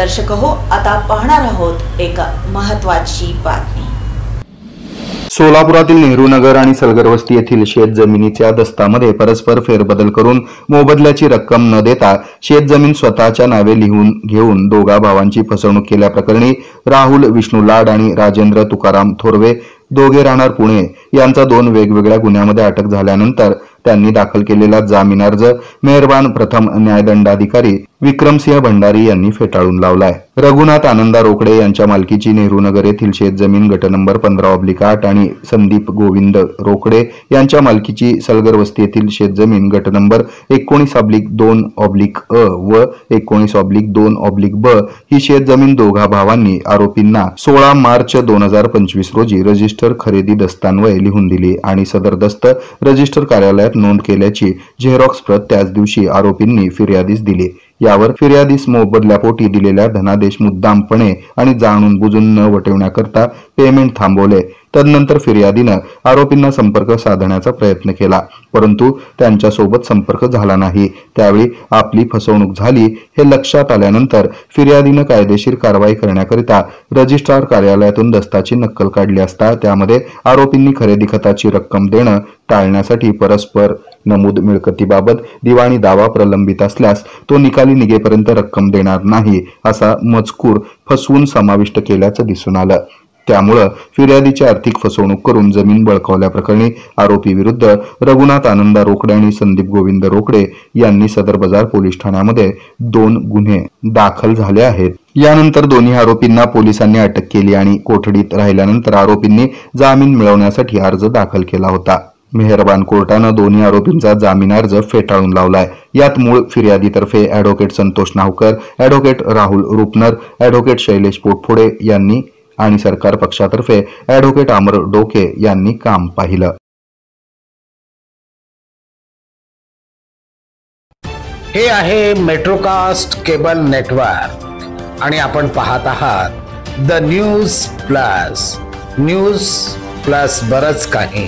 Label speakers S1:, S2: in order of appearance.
S1: दर्शक हो, आता पाहणार आहोत एक महत्त्वाची बातमी।
S2: सोलापुरातील नेहरू नगर आणि सलगर वस्ती येथील शेत जमिनीच्या दस्तामध्ये परस्पर फेरबदल करून मोबदल्याची रक्कम न देता शेत जमीन स्वतःच्या नावे लिहून घेऊन दोघा भावांची फसवणूक केल्याप्रकरणी राहुल विष्णू लाड आणि राजेंद्र तुकाराम थोरवे दोघे राहणार पुणे यांचा 2 वेगवेगळ्या गुन्ह्यामध्ये अटक झाल्यानंतर त्यांनी दाखल केलेला जामीन अर्ज मेहरबान प्रथम न्यायदंडाधिकारी विक्रमसिंह भंडारी यांनी फेटाळून लावलाय। रघुनाथ आनंदा रोकडे यांच्या मालकीची नेहरू नगर येथील शेतजमीन गट नंबर 15/8 आणि संदीप गोविंद रोकडे यांच्या मालकीची सलगर वस्ती येथील शेतजमीन गट नंबर 19/2/अ व 19/2/ब ही शेतजमीन दोघा भावांनी आरोपींना 16 मार्च 2025 रोजी रजिस्टर खरेदी दस्तान्वये लिहून दिली आणि सदर दस्त रजिस्टर कार्यालयात नोंद केल्याची झेरॉक्स प्रत त्याच दिवशी आरोपींनी फिर्यादीस दिली। यावर फिर्यादीस मोबदल्यापोटी दिलेल्या धनादेश मुद्दामपणे आणि जाणून बुजून न वटविण्याकरता पेमेंट थांबवले। तदनंतर फिर्यादीनं आरोपींना संपर्क साधण्याचा प्रयत्न केला, परंतु त्यांच्यासोबत संपर्क झाला नाही। त्यावेळी आपली फसवणूक झाली हे लक्षात आल्यानंतर फिर्यादीनं कायदेशीर कारवाई करण्याकरिता रजिस्ट्रार कार्यालयातून दस्ताची नक्कल काढली असता त्यामध्ये आरोपींनी खरेदी खताची रक्कम देणं टाळण्यासाठी परस्पर नमूद मिळकतीबाबत दिवाणी दावा प्रलंबित असल्यास तो निकाली निघेपर्यंत रक्कम देणार नाही असा मजकूर फसवून समाविष्ट केल्याचं दिसून आलं। त्यामुळे फिर्यादीची आर्थिक फसवणूक करून जमीन बळकावल्याप्रकरणी आरोपी विरुद्ध रघुनाथ आनंदा रोकडे आणि संदीप गोविंद रोकडे यांनी सदर बाजार पोलीस ठाण्यामध्ये 2 गुन्हे दाखल झाले आहेत। यानंतर दोन्ही आरोपींना पोलिसांनी अटक केली आणि कोठडीत राहिल्यानंतर आरोपींनी जामीन मिळवण्यासाठी अर्ज दाखल केला होता। मेहरबान कोर्टानं दोन्ही आरोपींचा जामीन अर्ज फेटाळून लावलाय। यात मूळ फिर्यादीतर्फे advocate Santosh Navkar, advocate Rahul Rupnar, advocate Shailesh Potphode यांनी आणि सरकार पक्षातर्फे ॲडव्होकेट अमर डोके यांनी काम पाहिलं।
S3: हे आहे मेट्रोकास्ट केबल नेटवर्क आणि आपण पाहत आहात द न्यूज प्लस बरच काही।